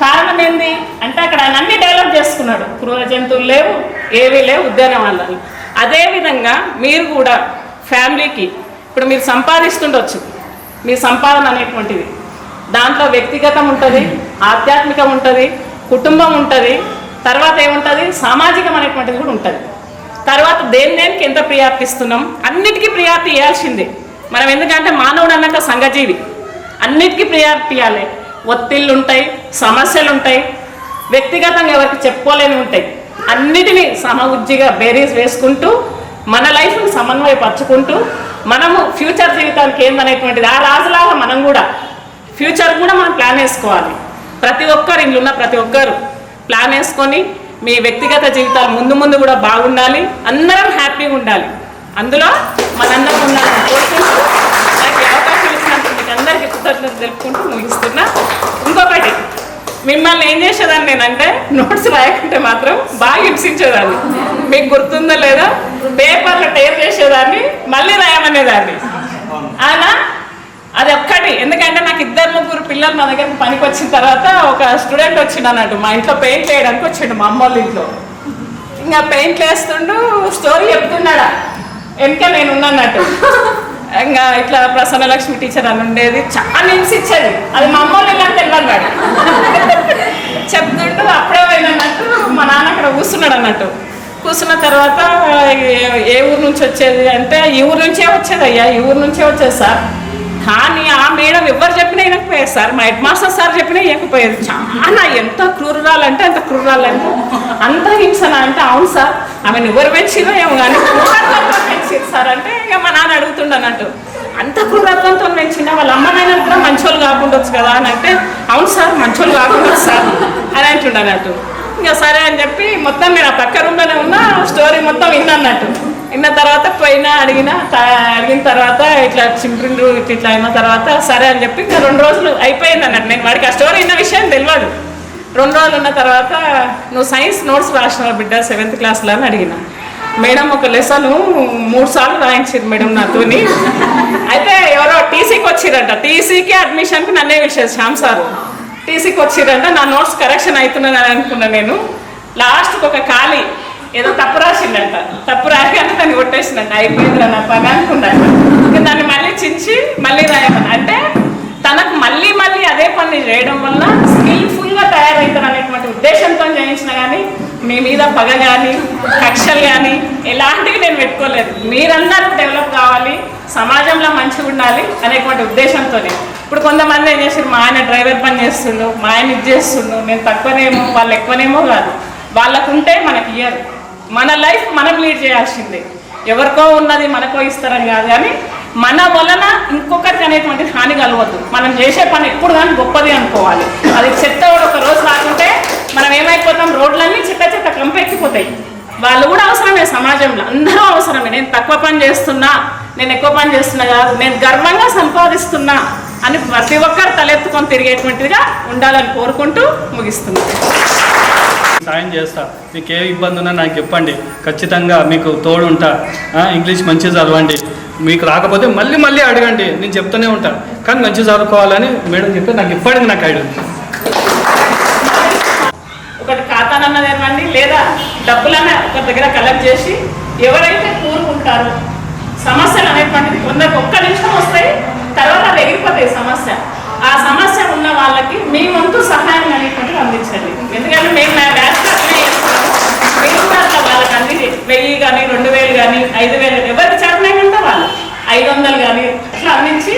కారణం ఏంది అంటే అక్కడ ఆయన అన్ని డెవలప్ చేసుకున్నాడు, క్రూర జంతువులు లేవు, ఏవీ లేవు, ఉద్యానవనాలు. అదేవిధంగా మీరు కూడా ఫ్యామిలీకి ఇప్పుడు మీరు సంపాదిస్తుండొచ్చు, మీ సంపాదన అనేటువంటిది దాంట్లో వ్యక్తిగతం ఉంటుంది, ఆధ్యాత్మికం ఉంటుంది, కుటుంబం ఉంటుంది, తర్వాత ఏముంటుంది, సామాజికం అనేటువంటిది కూడా ఉంటుంది. తర్వాత దేనికి ఎంత ప్రియారిటీ ఇస్తున్నాం, అన్నిటికీ ప్రియారిటీ ఇవ్వాల్సిందే మనం. ఎందుకంటే మానవుడు అన్నాక సంఘజీవి, అన్నిటికీ ప్రియారిటీ ఇవ్వాలి. ఒత్తిళ్ళు ఉంటాయి, సమస్యలు ఉంటాయి, వ్యక్తిగతంగా ఎవరికి చెప్పుకోలేని ఉంటాయి. అన్నిటినీ సమఉజ్జిగా బేరీస్ వేసుకుంటూ మన లైఫ్ని సమన్వయపరుచుకుంటూ మనము ఫ్యూచర్ జీవితానికి ఏందనేటువంటిది ఆ రాజులాగా మనం కూడా ఫ్యూచర్ కూడా మనం ప్లాన్ వేసుకోవాలి. ప్రతి ఒక్కరు ఇంట్లో ఉన్న ప్రతి ఒక్కరు ప్లాన్ వేసుకొని మీ వ్యక్తిగత జీవితాలు ముందు ముందు కూడా బాగుండాలి, అందరం హ్యాపీగా ఉండాలి, అందులో మనందరం ఉండాలని కోరుకుంటూ నాకు అవకాశం ఇచ్చినందుకు మీకు అందరికీ కృతజ్ఞతలు తెలుపుకుంటూ ముగిస్తున్నా. ఇంకొకటి, మిమ్మల్ని ఏం చేసేదాన్ని నేనంటే నోట్స్ రాయకుంటే మాత్రం బాగా హింసించేదాన్ని. మీకు గుర్తుందో లేదా, పేపర్లో టేర్ చేసేదాన్ని, మళ్ళీ రాయమనేదాన్ని. అలా అది ఒక్కటి. ఎందుకంటే నాకు 2-3 పిల్లలు మా దగ్గర పనికి వచ్చిన తర్వాత ఒక స్టూడెంట్ వచ్చిండు అన్నట్టు, మా ఇంట్లో పెయింట్ వేయడానికి వచ్చిండు, మా అమ్మ వాళ్ళ ఇంట్లో. ఇంకా పెయింట్ వేస్తుండు, స్టోరీ చెప్తున్నాడా, వెనక నేను ఉన్నట్టు. ఇంకా ఇట్లా ప్రసన్నలక్ష్మి టీచర్ అని ఉండేది, చాలా హింసించేది. అది మా అమ్మ వాళ్ళు వెళ్ళాలంటే వెళ్ళాడు చెప్తుంటూ అప్పుడే పోయినట్టు. మా నాన్న అక్కడ కూర్చున్నాడు అన్నట్టు. కూర్చున్న తర్వాత ఏ ఊరు నుంచి వచ్చేది అంటే, ఈ ఊరు నుంచే వచ్చేది అయ్యా, ఈ ఊరు నుంచే వచ్చేది సార్. కానీ ఆ మేడం ఎవరు చెప్పినా వినకపోయారు సార్, మా హెడ్ మాస్టర్ సార్ చెప్పినా వినకపోయారు. చాలా ఎంత క్రూరాలంటే అంత క్రూరాలంటే అంత హింసన అంటే, అవును సార్ ఆమెను ఎవరు పెంచిరో ఏమో కానీ క్రూరత్వంతో పెంచారు సార్ అంటే ఇక మా నాన్న అడుగుతుండనట్టు, అంత క్రూరత్వంతో పెంచిన వాళ్ళ అమ్మనైనా కూడా మంచోళ్ళు కాకుండొచ్చు కదా అని అంటే, అవును సార్ మంచోళ్ళు కాకుండొచ్చు సార్ అని అంటుండనట్టు. ఇంకా సరే అని చెప్పి మొత్తం నేను ఆ పక్క రూమ్లోనే ఉన్న స్టోరీ మొత్తం విన్నట్టు. విన్న తర్వాత పోయినా అడిగిన తర్వాత ఇట్లా చింపిండ్రు ఇట్లా అయిన తర్వాత సరే అని చెప్పి ఇంకా 2 రోజులు అయిపోయింది అన్నట్టు. నేను వాడికి ఆ స్టోరీ విన్న విషయం తెలియదు. 2 రోజులు ఉన్న తర్వాత నువ్వు సైన్స్ నోట్స్ రాసినావు బిడ్డ 7th క్లాస్లో అని అడిగిన. మేడం ఒక లెసన్ 3 సార్లు రాయించారు మేడం నాతోని. అయితే ఎవరో టీసీకి వచ్చిరంట, టీసీకి అడ్మిషన్కి నన్నే విషయం శ్యామ్ సార్ టీసీకి వచ్చిరంట. నా నోట్స్ కరెక్షన్ అవుతున్నాను అని అనుకున్నా. నేను లాస్ట్కి ఒక ఖాళీ ఏదో తప్పు రాసిందంట, తప్పు రాసి అంటే దాన్ని కొట్టేసిందంట. అయిపోయింది నా పని అనుకున్నాను. ఇంకా దాన్ని మళ్ళీ చించి మళ్ళీ రాయమని అంటే తనకు మళ్ళీ అదే పని చేయడం వల్ల స్కిల్ఫుల్గా తయారవుతారు అనేటువంటి ఉద్దేశంతో చేయించిన కానీ మీ మీద పగ కానీ కక్షలు కానీ ఎలాంటివి నేను పెట్టుకోలేదు. మీరందరూ డెవలప్ కావాలి, సమాజంలో మంచిగా ఉండాలి అనేటువంటి ఉద్దేశంతోనే. ఇప్పుడు కొంతమంది ఏం చేశారు, మా ఆయన డ్రైవర్ పని చేస్తుండు, మా ఆయన ఇది చేస్తుండు, నేను తక్కువనేమో వాళ్ళు ఎక్కువనేమో కాదు. వాళ్ళకుంటే మనకి ఇయ్యరు. మన లైఫ్ మనం లీడ్ చేయాల్సిందే. ఎవరికో ఉన్నది మనకో ఇస్తారని కాదు, కానీ మన వలన ఇంకొకరికి అనేటువంటి హాని కలవద్దు. మనం చేసే పని ఎప్పుడు కానీ గొప్పది అనుకోవాలి. అది చెత్త ఒక రోజు రాకుంటే మనం ఏమైపోతాం, రోడ్లన్నీ చెత్త కంపెక్కిపోతాయి. వాళ్ళు కూడా అవసరమే, సమాజంలో అందరూ అవసరమే. నేను తక్కువ పని చేస్తున్నా, నేను ఎక్కువ పని చేస్తున్నా కాదు, నేను గర్వంగా సంపాదిస్తున్నా అని ప్రతి ఒక్కరు తలెత్తుకొని తిరిగేటువంటిదిగా ఉండాలని కోరుకుంటూ ముగిస్తున్నాను. సాయం చేస్తా, మీకు ఏ ఇబ్బంది ఉన్నా నాకు చెప్పండి, ఖచ్చితంగా మీకు తోడు ఉంటా. ఇంగ్లీష్ మంచిగా చదవండి, మీకు రాకపోతే మళ్ళీ అడగండి, నేను చెప్తూనే ఉంటాను. కానీ మంచిగా చదువుకోవాలని మేడం చెప్పి నాకు ఇప్పటికి నాకు ఐడియా ఉంది. ఒకటి ఖాతానన్న తెరవండి, లేదా డబ్బులన్న ఒక దగ్గర కలెక్ట్ చేసి ఎవరైతే కూరుకుంటారో సమస్యలు అనేటువంటిది కొందరికి ఒక్క నిమిషం వస్తాయి, తర్వాత అవి ఎగిరిపోతాయి సమస్య. ఆ సమస్య ఉన్న వాళ్ళకి మీ వంతు సహాయం అనేటువంటిది అందించండి. ఎందుకంటే మేము నా బ్యాచ్లో అట్లనే చేస్తున్నాము. మీరు కూడా అట్లా వాళ్ళకి అంది 1000 కానీ 2000 కానీ 5000 ఎవరికి చేతనైనంత వాళ్ళు 500 కానీ అట్లా అందించి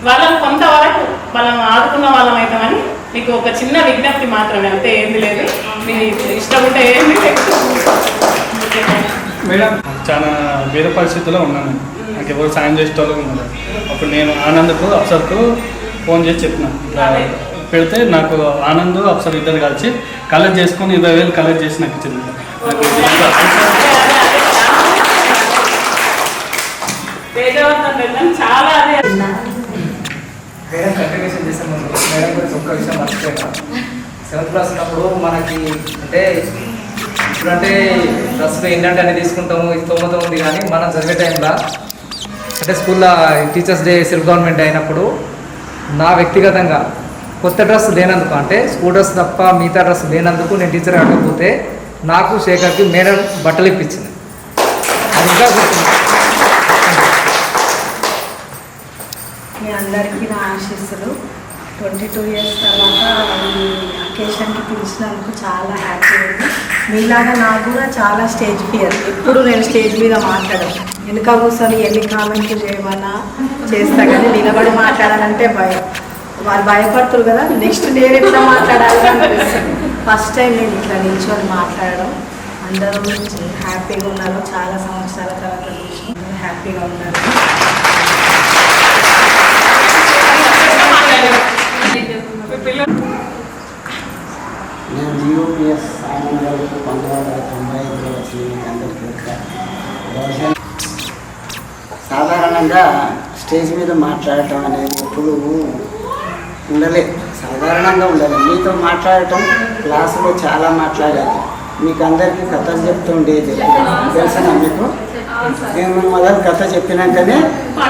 వాళ్ళని కొంతవరకు వాళ్ళని ఆదుకున్న వాళ్ళం అవుతామని మీకు ఒక చిన్న విజ్ఞప్తి మాత్రమే, అంతే, ఏంది లేదు. మీ ఇష్టం ఉంటే ఏంది మేడం చాలా వేరే పరిస్థితుల్లో ఉన్నాను, నాకు ఎవరు సాయం చేసేటోళ్ళు ఉన్నారు. అప్పుడు నేను ఆనంద్కు అప్సర్కు ఫోన్ చేసి చెప్పిన, పెడితే నాకు ఆనంద్ అప్సర్ ఇద్దరు కలిసి కలెక్ట్ చేసుకొని 20,000 కలెక్ట్ చేసి నాకు ఇచ్చింది. చాలా మేడం కంటిన్యూషన్ చేసే ముందు మేడం గురించి ఒక్క విషయం మర్చిపోయినా. 7th క్లాస్ ఉన్నప్పుడు మనకి అంటే ఇప్పుడంటే డ్రెస్సులు ఏంటంటే అన్ని తీసుకుంటాము, స్తోమత ఉంది. కానీ మనం చదివే టైంలో అంటే స్కూల్లో టీచర్స్ డే సెల్ఫ్ గవర్నమెంట్ అయినప్పుడు నా వ్యక్తిగతంగా కొత్త డ్రెస్ లేనందుకు, అంటే స్కూల్ డ్రెస్ తప్ప మిగతా డ్రెస్ లేనందుకు నేను టీచర్ అడగకపోతే నాకు శేఖర్కి మేడం బట్టలు ఇప్పించింది. అది ఇంకా గుర్తుంది. మీ అందరికీ నా ఆశీస్సులు. 22 ఇయర్స్ తర్వాత ఈ అకేషన్కి పిలిచినందుకు చాలా హ్యాపీ ఉంది. మీలాగా నాకు కూడా చాలా స్టేజ్ ఫియర్, ఎప్పుడు నేను స్టేజ్ మీద మాట్లాడను. వెనుక కూర్చొని ఎన్ని కామెంట్లు చేయమన్నా చేస్తా, కానీ నిలబడి మాట్లాడాలంటే భయం. వాళ్ళు భయపడుతున్నారు కదా, నెక్స్ట్ నేను ఎట్లా మాట్లాడాలి అనిపిస్తుంది. ఫస్ట్ టైం నేను ఇట్లా నిల్చొని మాట్లాడడం. అందరూ హ్యాపీగా ఉన్నారు, చాలా సంవత్సరాల తర్వాత చూసి హ్యాపీగా ఉన్నారు. నేను యూపీఎస్ ఆనంద్ గారికి 1995లో వచ్చింది. అందరికీ బహుశా సాధారణంగా స్టేజ్ మీద మాట్లాడటం అనేది ఎప్పుడు ఉండలేదు, సాధారణంగా ఉండలేదు. మీతో మాట్లాడటం క్లాసులో చాలా మాట్లాడేది, మీకు అందరికీ కథలు చెప్తూ ఉండేది. తెలుసా మీకు? నేను మొదలు కథ చెప్పినాకనే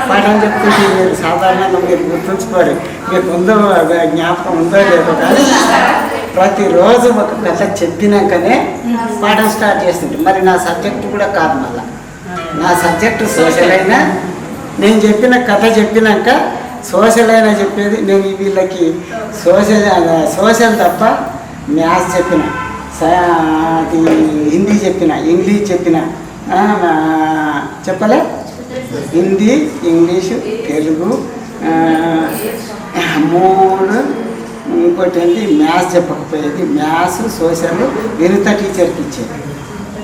పాఠం చెప్తుంటే మీరు సాధారణంగా మీరు గుర్తుంచుకోరు, మీకు ఉందో జ్ఞాపకం ఉందో లేదో, కానీ ప్రతిరోజు ఒక కథ చెప్పినాకనే పాఠం స్టార్ట్ చేస్తుంటే. మరి నా సబ్జెక్టు కూడా కాదు, మళ్ళా నా సబ్జెక్టు సోషల్ అయినా నేను చెప్పిన కథ చెప్పినాక సోషల్ అయినా చెప్పేది. నేను వీళ్ళకి సోషల్ తప్ప మ్యాథ్స్ చెప్పిన, అది హిందీ చెప్పిన, ఇంగ్లీష్ చెప్పిన, చెప్పలే, హిందీ, ఇంగ్లీషు, తెలుగు, మూడు ఇంకోటి ఏంటి మ్యాథ్స్ చెప్పకపోయేది, మ్యాథ్స్ సోషల్ వినుత టీచర్కి ఇచ్చేది.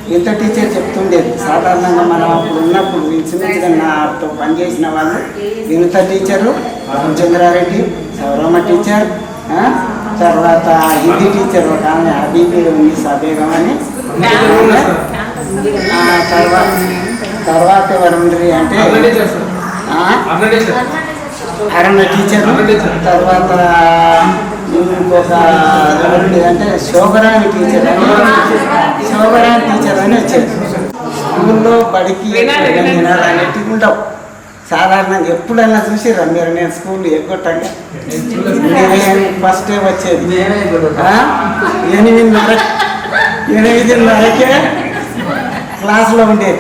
వినుత టీచర్ చెప్తుండేది. సాధారణంగా మనం అప్పుడు ఉన్నప్పుడు ఇంచుమించుగా నాతో పనిచేసిన వాళ్ళు వినుత టీచరు, చంద్రారెడ్డి, సౌరమ్మ టీచర్, తర్వాత హిందీ టీచర్ ఒక ఆమె అబీబీ సబేగం అని, తర్వాత ఎవరు ఉండరు అంటే అరుణ టీచరు, తర్వాత ఇంకొక అంటే శోభరాణి టీచర్ అని వచ్చేది. స్కూల్లో బడికి అనేటివి ఉండవు. సాధారణంగా ఎప్పుడైనా చూసిరా మీరు? నేను స్కూల్ ఎగ్గొట్టంగా నేను ఫస్ట్ డే వచ్చేది 8:30కే క్లాస్లో ఉండేది.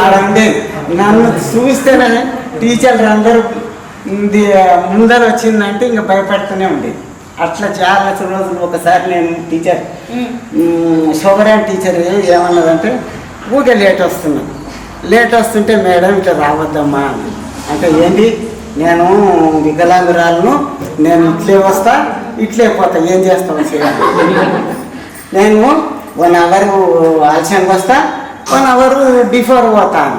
ఆడ ఉండేది. నన్ను చూస్తేనే టీచర్లు అందరూ ముందర వచ్చిందంటే ఇంకా భయపడుతూనే ఉండేది. అట్లా చాలా రోజులు ఒకసారి నేను టీచర్ శోభరాణి టీచర్ ఏమన్నదంటే ఊరికే లేట్ వస్తుంటే మేడం ఇట్లా రావద్దమ్మా అంటే ఏంటి, నేను వికలాంగురాలను, నేను ఇట్లే వస్తా ఇట్లే పోతా, ఏం చేస్తావు చేయాలి, నేను 1 అవర్ ఆలస్యంగా వస్తా, 1 అవర్ బిఫోర్ పోతాను.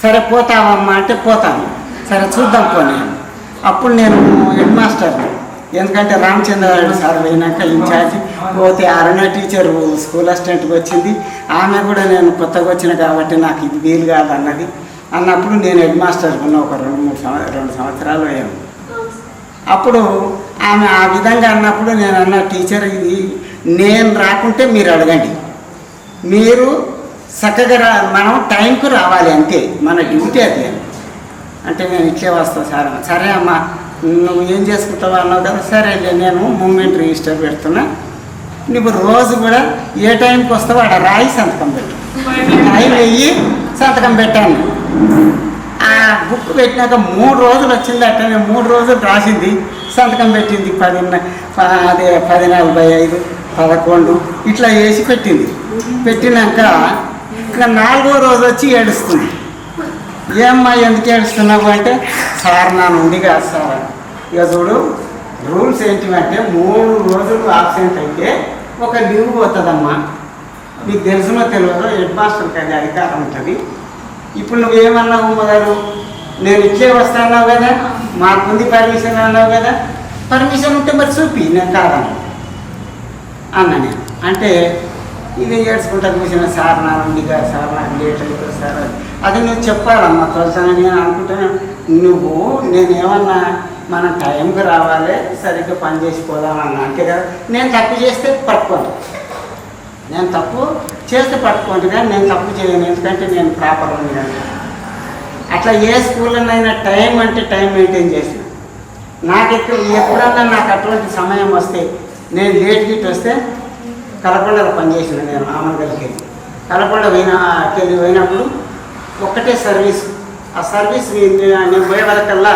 సరే పోతావమ్మా అంటే పోతాను. సరే చూద్దాం పోనీ. అప్పుడు నేను హెడ్ మాస్టర్ని, ఎందుకంటే రామచంద్రారెడ్డి సార్ పోయినాక ఇన్ఛార్జి పోతే అరుణ టీచరు స్కూల్ అసిస్టెంట్కి వచ్చింది. ఆమె కూడా నేను కొత్తగా వచ్చిన కాబట్టి నాకు ఇది వీలు కాదు అన్నప్పుడు నేను హెడ్ మాస్టర్కి ఉన్న ఒక 2 సంవత్సరాలు అయ్యాను. అప్పుడు ఆమె ఆ విధంగా అన్నప్పుడు నేను అన్న, టీచర్ ఇది నేను రాకుంటే మీరు అడగండి, మీరు చక్కగా మనం టైంకు రావాలి అంతే, మన డ్యూటీ అది అంటే నేను ఇట్లే వస్తాను సార్. సరే అమ్మా నువ్వు ఏం చేసుకుంటావు అన్నావు కదా, సరే నేను మూమెంట్ రిజిస్టర్ పెడుతున్నా, నువ్వు రోజు కూడా ఏ టైంకి వస్తావో అక్కడ రాయి సంతకం పెట్టు. టైం వెయ్యి సంతకం పెట్టాను. ఆ బుక్ పెట్టినాక 3 రోజులు వచ్చిందట. నేను 3 రోజులు రాసింది, సంతకం పెట్టింది 10:45, 11 ఇట్లా వేసి పెట్టింది. పెట్టినాక ఇక 4వ రోజు వచ్చి ఏడుస్తుంది. ఏమ్మా ఎందుకు ఏడుస్తున్నావు అంటే, సార్ నా నుండి కాదు సార్, ఇక చూడు రూల్స్ ఏంటివంటే 3 రోజులు ఆబ్సెంట్ అయితే ఒక లీవ్ పోతుందమ్మా, నీకు తెలుసునో తెలియదో హెడ్ మాస్టర్కి అది అధికారం ఉంటుంది. ఇప్పుడు నువ్వేమన్నావు మొదలు, నేను ఇట్లే వస్తాన్నావు కదా, మాకుంది పర్మిషన్ అన్నావు కదా, పర్మిషన్ ఉంటే మరి చూపి, నేను కాదన్నా అన్నా నేను. అంటే ఇది ఏడ్చుకుంటా కూర్చున్న, సార్ నా నుండి కాదు సార్, నాకు లేట్ అవుతుంది సార్, అది నువ్వు చెప్పాలమ్మా తోసాను. నేను అనుకుంటున్నాను నేనేమన్నా మనం టైంకి రావాలి, సరిగ్గా పని చేసిపోదామన్నా అంతే కదా. నేను తప్పు చేస్తే పట్టుకోను, నేను తప్పు చేస్తే పట్టుకోండి, కానీ నేను తప్పు చేయను, ఎందుకంటే నేను ప్రాపర్ ఉంది. అట్లా ఏ స్కూల్లోనైనా టైం అంటే టైం మెయింటైన్ చేసిన. నాకు ఎప్పుడన్నా నాకు అటువంటి సమయం వస్తే, నేను లేట్ గిట్ వస్తే కలపండలో పనిచేసిన నేను ఆమరగల్కి వెళ్ళి, కలపండ పోయినప్పుడు ఒక్కటే సర్వీస్. ఆ సర్వీస్ నేను పోయే వరకల్లా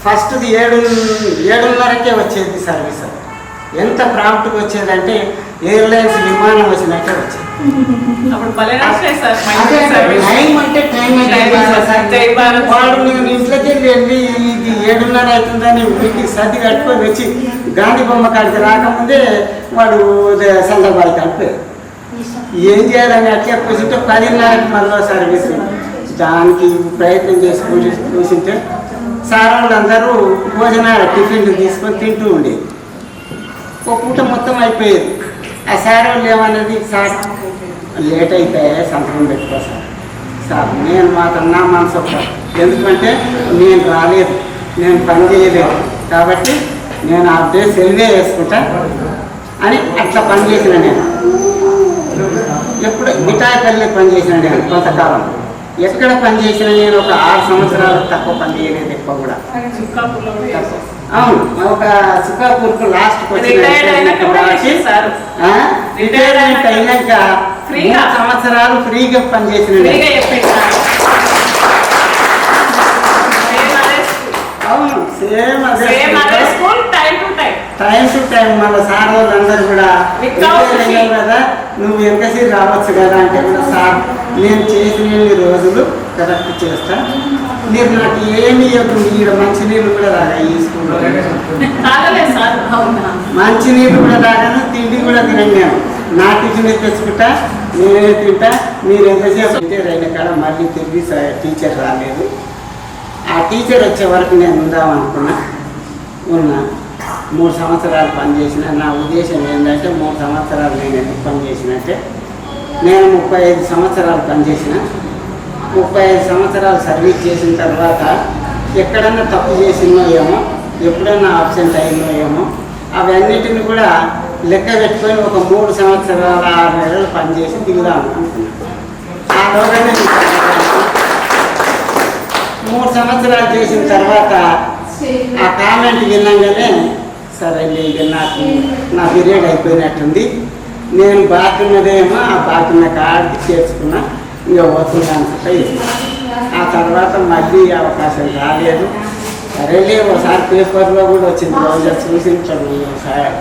ఫస్ట్ది 7:30కే వచ్చేది సర్వీస్. ఎంత ప్రాంప్ట్గా వచ్చేదంటే ఎయిర్లైన్స్ విమానం వచ్చినట్టే వచ్చేది. టైం అంటే టైం వాడు నేను ఇంట్లోకి వెళ్ళి ఇది 7:30 అవుతుందని వీటికి సర్ది కట్టుకొని వచ్చి గాంధీ బొమ్మ కాడికి రాకముందే వాడు సందర్భాలు కలిపారు. ఏం చేయాలని అట్లా కూర్చుంటే 10:30కి మళ్ళీ సర్వీస్. దానికి ప్రయత్నం చేసి కూర్చుంటే సార్ వాళ్ళందరూ భోజనాలు టిఫిన్లు తీసుకొని తింటూ ఉండేది. ఒక పూట మొత్తం అయిపోయేది. ఆ సార్ వాళ్ళు ఏమన్నది, సార్ లేట్ అయిపోయా సంతకం పెట్టుకో సార్. నేను మాత్రం నా మనసు ఎందుకంటే నేను రాలేదు, నేను పని చేయలేదు కాబట్టి నేను ఆ డే సెలవే వేసుకుంటా అని అట్లా పని చేసిన. నేను ఎప్పుడు మిఠాయిపల్లి పని చేసిన నేను కొంతకాలం. ఎక్కడ పని చేసిన నేను ఒక 6 సంవత్సరాలు తక్కువ పని చేయలేదు, ఎక్కువ కూడా. అవును, ఒక సుఖాపూర్కు లాస్ట్కి రిటైర్మెంట్ అయినాక 3 సంవత్సరాలు ఫ్రీగా పనిచేసిన. అవును, సేమ్ టైం టు టైం. మళ్ళీ సార్ వాళ్ళందరూ కూడా కదా నువ్వు ఎంతసేపు రావచ్చు కదా అంటే కూడా సార్ నేను చేసిన రోజులు కరెక్ట్ చేస్తా, మీరు నాకు ఏమి ఇవ్వకుండా ఇక్కడ మంచినీళ్ళు కూడా రాగా ఈ స్కూల్లో తాగలేదు సార్. అవునా? మంచినీళ్ళు కూడా రాగాను, తిండి కూడా తినగాను. నా టిఫిన్ తెచ్చుకుంటా, నేనే తింటా. మీరు ఎంతసేపు టీచర్ అయిన కాడ మళ్ళీ తిరిగి టీచర్ రాలేదు. ఆ టీచర్ వచ్చే వరకు నేను ఉందామనుకున్నా. ఉన్నా 3 సంవత్సరాలు పనిచేసిన. నా ఉద్దేశం ఏంటంటే 3 సంవత్సరాలు నేను ఎందుకు పనిచేసినట్టే, నేను 35 సంవత్సరాలు పనిచేసిన. 35 సంవత్సరాలు సర్వీస్ చేసిన తర్వాత ఎక్కడన్నా తప్పు చేసినో ఏమో, ఎప్పుడన్నా ఆబ్సెంట్ అయినో ఏమో, అవన్నిటిని కూడా లెక్క పెట్టుకొని ఒక 3 సంవత్సరాల 6 నెలలు పనిచేసి దిగుదాం అనుకున్నాను. ఆ లోగానే 3 సంవత్సరాలు చేసిన తర్వాత ఆ కామెంట్ విన్నాగానే సరే ఇక నాకు నా పీరియడ్ అయిపోయినట్టుంది, నేను బాగున్నదేమో ఆ బాగున్న కాడికి చేర్చుకున్నా, ఇంకా వస్తున్నాను. ఆ తర్వాత మళ్ళీ అవకాశం రాలేదు. సరేలే ఒకసారి పేపర్లో కూడా వచ్చింది, రోజు చూసింటారు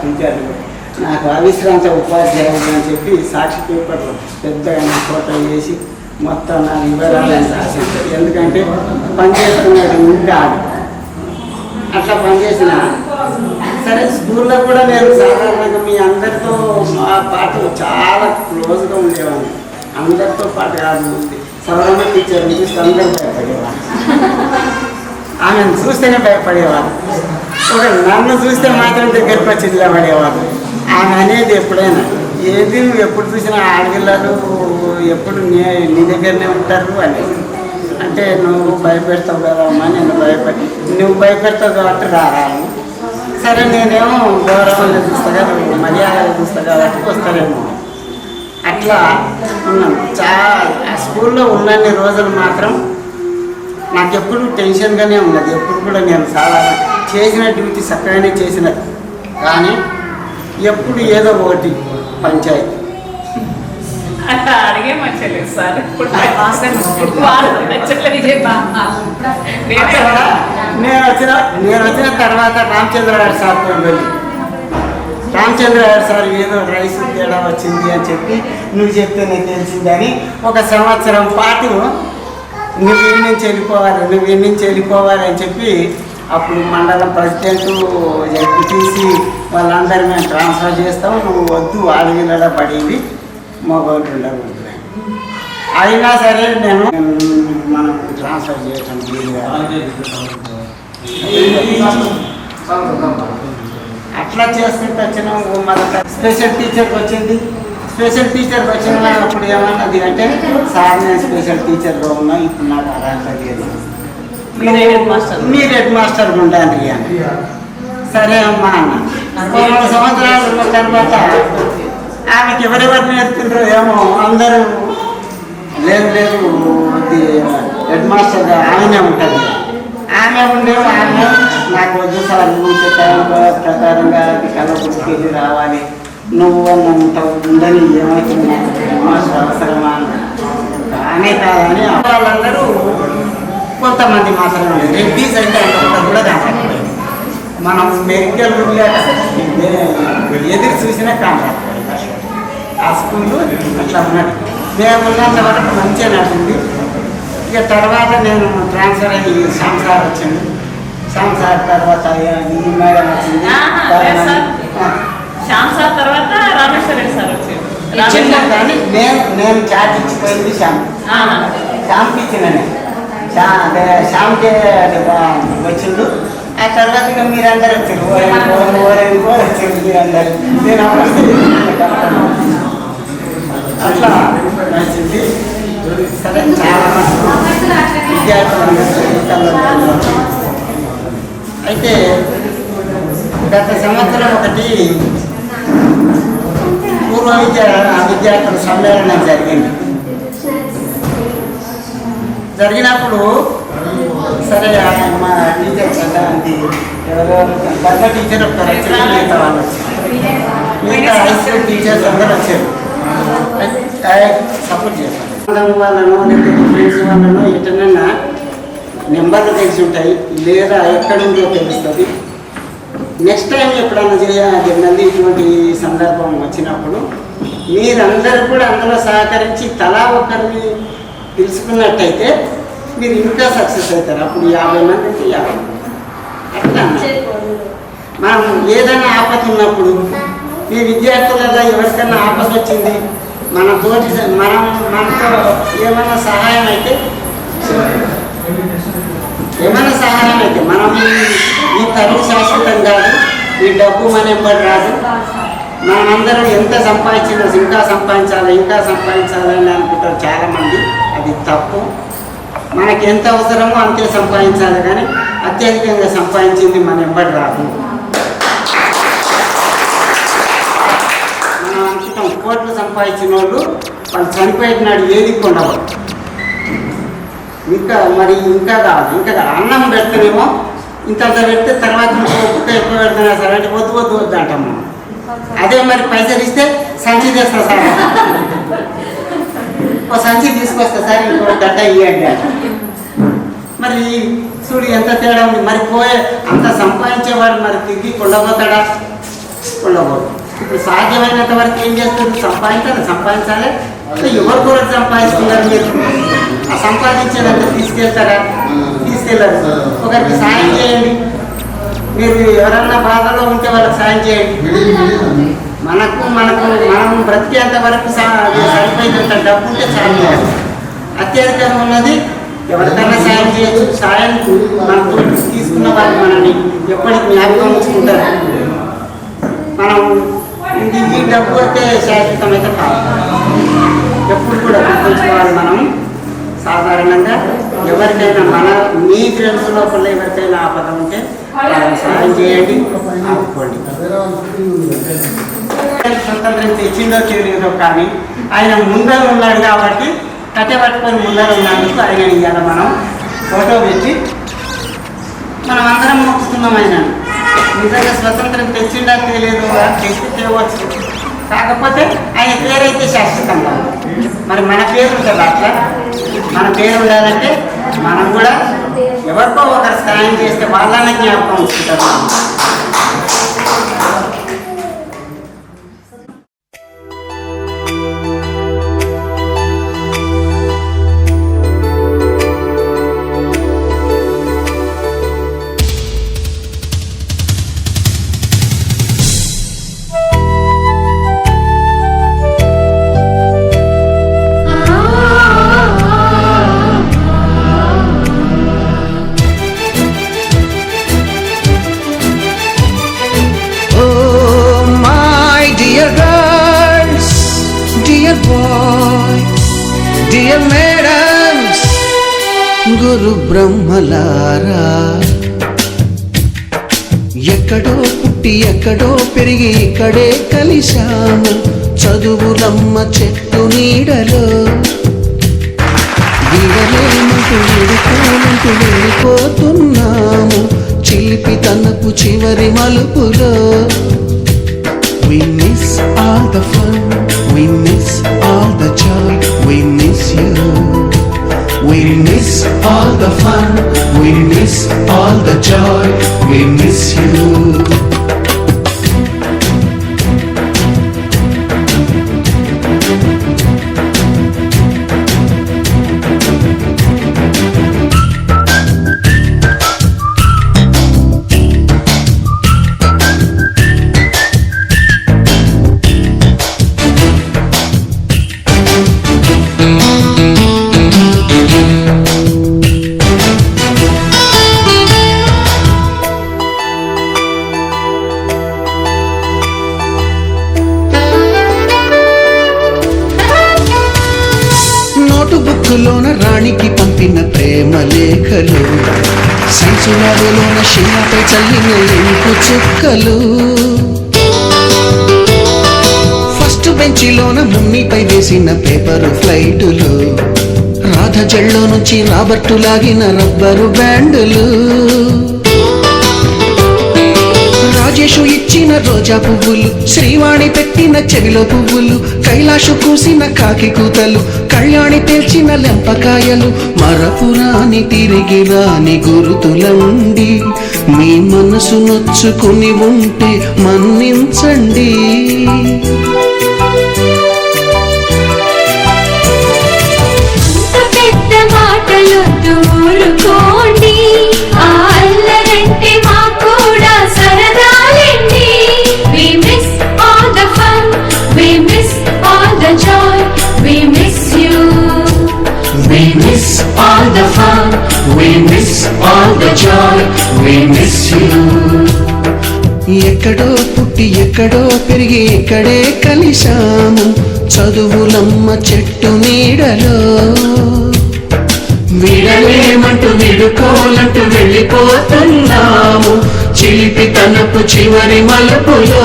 టీచర్లు నాకు అవిశ్రాంత ఉపాధ్యాయులు అని చెప్పి సాక్షి పేపర్లో పెద్దగా ఫోటో వేసి మొత్తం నా వివరాలను రాసింది. ఎందుకంటే పనిచేస్తున్నాడు ఇంకా అట్లా పనిచేసిన. సరే స్కూల్లో కూడా నేను సాధారణంగా మీ అందరితో మా పాటు చాలా క్లోజ్గా ఉండేవాడిని. అందరితో పాటు కాదు, సౌరమ్మ టీచర్ చూస్తే అందరూ భయపడేవాళ్ళు, ఆమెను చూస్తేనే భయపడేవాళ్ళు. ఒక నన్ను చూస్తే మాత్రం దగ్గరికి వచ్చి నిలబడేవాళ్ళు. ఆమె అనేది ఎప్పుడైనా ఏది నువ్వు ఎప్పుడు చూసినా ఆడపిల్లలు ఎప్పుడు నీ దగ్గరనే ఉంటారు అని అంటే, నువ్వు భయపెడతావు కదా అమ్మా, నేను నువ్వు భయపెడతావు కాబట్టి రారాను. సరే నేనేమో గౌరవంగా చూస్తా కదా, నువ్వు మర్యాదగా చూస్తా కాబట్టి వస్తారేమో అట్లా ఉన్నాను. చాలా స్కూల్లో ఉన్నన్ని రోజులు మాత్రం నాకు ఎప్పుడు టెన్షన్గానే ఉన్నది. ఎప్పుడు కూడా నేను సాధారణ చేసిన డ్యూటీ చక్కగానే చేసిన, కానీ ఎప్పుడు ఏదో ఒకటి పంచాయతీ. అట్లా అడిగే మంచిలేదు సార్. నేను వచ్చిన తర్వాత రామచంద్రరావు సార్తో వెళ్ళి, రామచంద్రరావు సార్ ఏదో రైస్ తేడా వచ్చింది అని చెప్పి నువ్వు చెప్తేనే తెలిసిందని 1 సంవత్సరం పాటు నువ్వు ఇన్ని నుంచి వెళ్ళిపోవాలి అని చెప్పి అప్పుడు మండలం ప్రెసిడెంట్ జడ్పీటీసీ వాళ్ళందరూ మేము ట్రాన్స్ఫర్ చేస్తాం, నువ్వు వద్దు ఆడవిల్లడ పడింది మగవాళ్ళు ఉండకూడదు. అయినా సరే నేను మనం ట్రాన్స్ఫర్ చేయటం అట్లా చేసుకుంటూ వచ్చినాం. మన స్పెషల్ టీచర్కి వచ్చింది. స్పెషల్ టీచర్కి వచ్చిన అప్పుడు ఏమన్నది అంటే, సార్ నేను స్పెషల్ టీచర్గా ఉన్నా, ఇప్పుడు నాకు అర్హత లేదు, మీరు హెడ్ మాస్టర్ ఉండండి అని. సరే అమ్మా అన్న. 2 సంవత్సరాలు ఉన్న తర్వాత ఆమెకి ఎవరెవరు నేర్చుకుంటారో ఏమో అందరూ లేదు హెడ్ మాస్టర్గా ఆమెనే ఉంటుంది. ఆమె ఉండేవి ఆమె నాకు వద్దు సార్, నువ్వు టైం ప్రకారంగా కలవకుడికి వెళ్ళి రావాలి, నువ్వు ఉంటావు ఉందని ఏమవుతుంది, హెడ్ మాస్టర్ అవసరమా కానే కాదని వాళ్ళందరూ కొంతమంది మాత్రమే రెడ్డీస్ అయితే అంత కూడా కాకపోయింది. మనం మెడికల్ ఎదురు చూసినా కాకపోయింది. ఆ స్కూలు అట్లా ఉన్నది. మేము ఉన్నంత వరకు మంచిగా నడిచింది. ఇక తర్వాత నేను ట్రాన్స్ఫర్ అయ్యి సంసార్ వచ్చింది. సంసార్ తర్వాత మేడం వచ్చింది. తర్వాత రామేశ్వరరెడ్డి సార్ వచ్చింది. కానీ నేను చాట్ ఇచ్చిపోయింది శ్యామ్కి ఇచ్చినని. శ్యామ్కి వచ్చిండు. ఆ తర్వాత ఇక మీరందరూ వచ్చారు, వచ్చారు మీరందరూ. నేను అట్లా నచ్చింది. సరే చాలా విద్యార్థులు అయితే గత సంవత్సరం ఒకటి పూర్వ విద్యార్థుల సమ్మేళనం జరిగినప్పుడు సరే మా టీచర్ చదవండి ఎవరెవరు బల్ల టీచర్ ఒకరు వచ్చారు, మిగతా వాళ్ళు వచ్చారు, మిగతా హై స్కూల్ టీచర్స్ అందరూ వచ్చారు. సపోర్ట్ చేస్తాను వాళ్ళను, లేకపోతే ఫ్రెండ్స్ వాళ్ళను ఎటన్నా నెంబర్లు తెలిసి ఉంటాయి, లేదా ఎక్కడుందో తెలుస్తుంది. నెక్స్ట్ టైం ఎప్పుడన్నా చేయాలి ఇటువంటి సందర్భం వచ్చినప్పుడు మీరందరూ కూడా అందులో సహకరించి తలా ఒకరిని తెలుసుకున్నట్టయితే మీరు ఇంకా సక్సెస్ అవుతారు. అప్పుడు 50 మంది అంటే 50 మంది అట్లా మనం ఏదైనా ఆపద ఉన్నప్పుడు ఈ విద్యార్థులలో ఎవరికైనా ఆపద వచ్చింది మనతో ఏమైనా సహాయం అయితే మనం ఈ తల్లి శాశ్వతం కాదు, ఈ డబ్బు మన ఎంబడి రాదు. మనమందరం ఎంత సంపాదించినా ఇంకా సంపాదించాలని అనుకుంటారు చాలామంది. అది తప్పు. మనకి ఎంత అవసరమో అంతే సంపాదించాలి, కానీ అత్యధికంగా సంపాదించింది మన ఎంబడి రాదు. మనం అనుకుంటాం కోట్లు సంపాదించిన వాళ్ళు చనిపోయిన నాడు ఏది కొండవు. ఇంకా కాదు అన్నం పెడితేనేమో ఇంత పెడితే తర్వాత ఎక్కువ పెడుతున్నా సార్ అంటే వద్దు అంటాం మనం. అదే మరి పైసలు ఇస్తే సంచి తెస్తా సార్, ఓ సంచి తీసుకొస్తా సార్, ఇంకో గడ్డ ఇవ్వండి అంట. మరి చూడు ఎంత తేడా ఉంది. మరి అంత సంపాదించేవాడు మరి తిరిగి కొండపోతాడా? కొండపోదు. ఇప్పుడు సాధ్యమైనంత వరకు ఏం చేస్తుంది? సంపాదించాలి. ఎవరు కూడా సంపాదిస్తున్నారు? మీరు ఆ సంపాదించేదంతా తీసుకెళ్తారా? తీసుకెళ్ళరు. ఒకరికి సాయం చేయండి. మీరు ఎవరన్నా బాధలో ఉంటే వాళ్ళకి సాయం చేయండి. మనం బ్రతికేంత వరకు సరిపోయినంత డబ్బు ఉంటే సాయం చేయాలి. అత్యధికంగా ఉన్నది ఎవరికైనా సాయం చేయొచ్చు. సాయం మనతో తీసుకున్న వాళ్ళు మనల్ని ఎప్పటికి జ్ఞాపకం ఉంచుకుంటారు. మనం ఈ డబ్బు అయితే శాశ్వతం అయితే కాదు. ఎప్పుడు కూడా గుర్తుంచుకోవాలి. మనం సాధారణంగా ఎవరికైనా మీ ఫ్రెండ్స్ లోపల ఎవరికైనా ఆపద ఉంటే వాళ్ళని సహాయం చేయండి, ఆదుకోండి. స్వతంత్రం తెచ్చిందో తెలియదో కానీ ఆయన ముందర ఉన్నాడు కాబట్టి కట్టె పట్టుకొని ముందర ఉన్నందుకు ఆయన ఇవాళ మనం ఫోటో పెట్టి మనం అందరం మొక్కుతున్నాం. ఆయన నిజంగా స్వతంత్రం తెచ్చిందా తెలియదు, తెచ్చి తేవచ్చు. కాకపోతే ఆయన పేరైతే శాశ్వతంగా మరి మన పేరు ఉంటుంది. అట్లా మన పేరు ఉండాలంటే మనం కూడా ఎవరికో ఒకరు సాయం చేస్తే వాళ్ళనే జ్ఞాపకం ఉంచుకుంటారు. గురు బ్రహ్మలారా, ఎక్కడో పుట్టి ఎక్కడో పెరిగి ఇక్కడే కలిశాము. చదువులమ్మ చెట్టు నీడలో వీడలేమంటూ వెళ్ళిపోతున్నాము. చిలిపి తనకు చివరి మలుపులో We miss all the fun, we miss all the joy, we miss you. We miss all the fun, we miss all the joy, we miss you. నోటుబుక్కులోన రాణికి పంపిన ప్రేమ లేఖలు, సైన్సు ల్యాబులోన శిలపై చల్లిన ఇంకు చుక్కలు, ఫస్ట్ బెంచిలోన ముమ్మిపై వేసిన పేపరు ఫ్లైటులు, రాధ జల్లో నుంచి రాబర్టు లాగిన రబ్బరు బ్యాండులు, రాజేషు ఇచ్చిన రోజా పువ్వులు, శ్రీవాణి పెట్టిన చెవిలో పువ్వులు, కైలాషు కూసిన కాకి కూతలు, కళ్యాణి పేల్చిన లెంపకాయలు, మరపురాని తిరిగి రాని గురుతులండి. మీ మనసు నొచ్చుకుని ఉంటే మన్నించండి. పెద్ద మాటలొద్దు ఊరుకోండి, ఆ అల్లరంటే మాకు కూడా సరదాలండి. We miss all the fun, we miss all the joy, we miss you. We miss all the fun, we miss all the joy, we miss you. ఎక్కడో పుట్టి ఎక్కడో పెరిగి ఇక్కడే కలిశాము, చదువులమ్మ చెట్టు నీడలో. విడలేమంటూ విడుకోలంటూ వెళ్ళిపోతున్నాము, చిలిపి తనపు చివరి మలుపులో.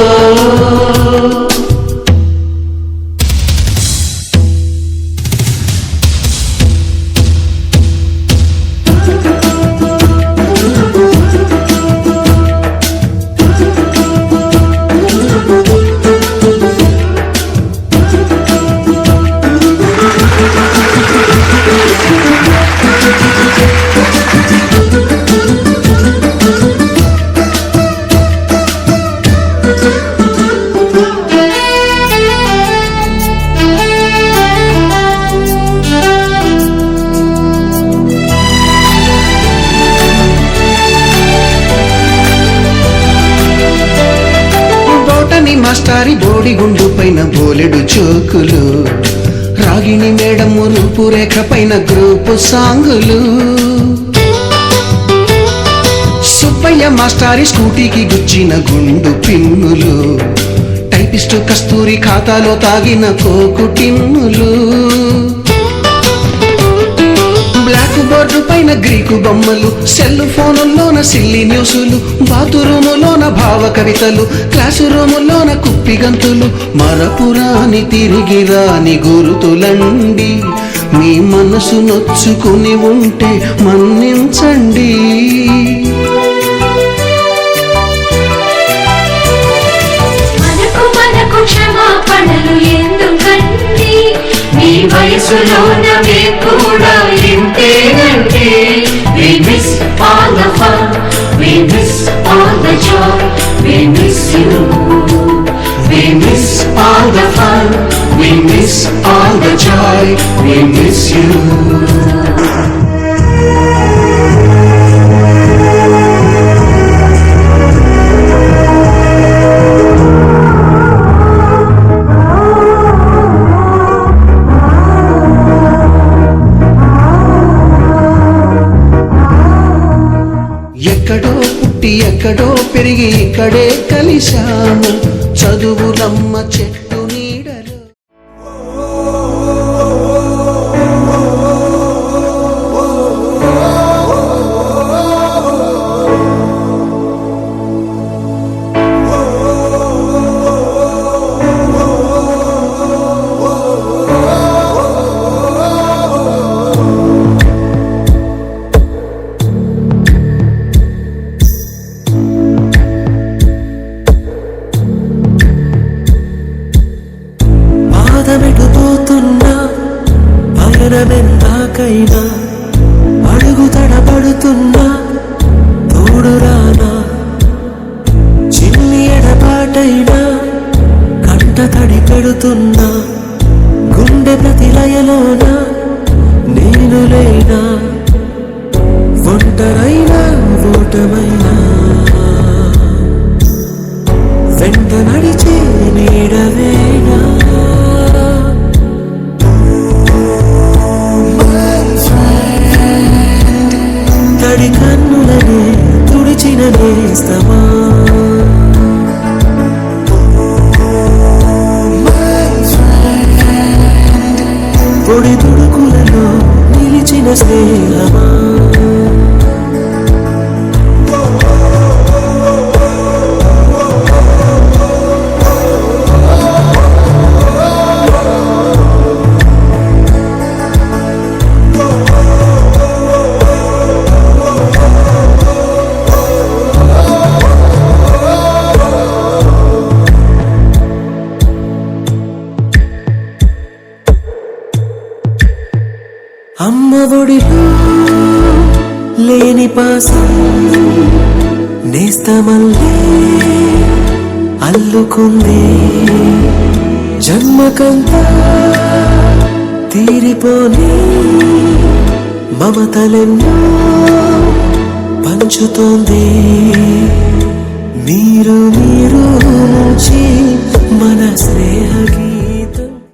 మాస్టారి బోడిగుండు పైన బోలెడు చోకులు, రాగిణి మేడము రూపురేఖ పైన గ్రూపు సాంగులు, సుబ్బయ్య మాస్టారి స్కూటీకి గుచ్చిన గుండు పిన్నులు, టైపిస్టు కస్తూరి ఖాతాలో తాగిన కోకు టిన్నులు, బ్లాక్ బోర్డు పైన గ్రీకు బొమ్మలు, సెల్ ఫోనుల్లోన సిల్లి న్యూసులు, బాతురూములోన భావ కవితలు, క్లాసు రూములోన కుప్పి గంతులు, మరపురాని తిరిగి రాని గురుతులండి. మీ మనసు నొచ్చుకుని ఉంటే మన్నించండి. మనకు క్షమాపణలు ఎందుకండి, మీ వయసులోన మేము కూడా ఇంతేనండి. We miss all the fun, we miss all the joy, we miss you. We miss all the fun, we miss all the joy, we miss you. ఎక్కడో పుట్టి ఎక్కడో పెరిగి ఇక్కడే కలిశాము, చదువులమ్మ చెట్టు నీడలో. బాధపెట్టుపోతున్నా పయనమెందాకైనా, అడుగు తడబడుతున్నా తోడురానా, చిన్ని ఎడబాటైనా కంట తడి పెడుతున్నా, గుండె ప్రతిలయలోన నేను లేనా, ఒంటరైనా ఓటమైనా వెంట నడిచే నీడవేనా. తడి కన్నులనే తుడిచిన నేస్తమా, పొడి తుడుకులలో నిలిచిన స్నేహమా. ఒడిలో లేని పాసం నేస్తమల్లే అల్లుకుంది జన్మకంతా తీరిపోని మమతలెన్నో పంచుతోంది మీరు నుంచి మన స్నేహ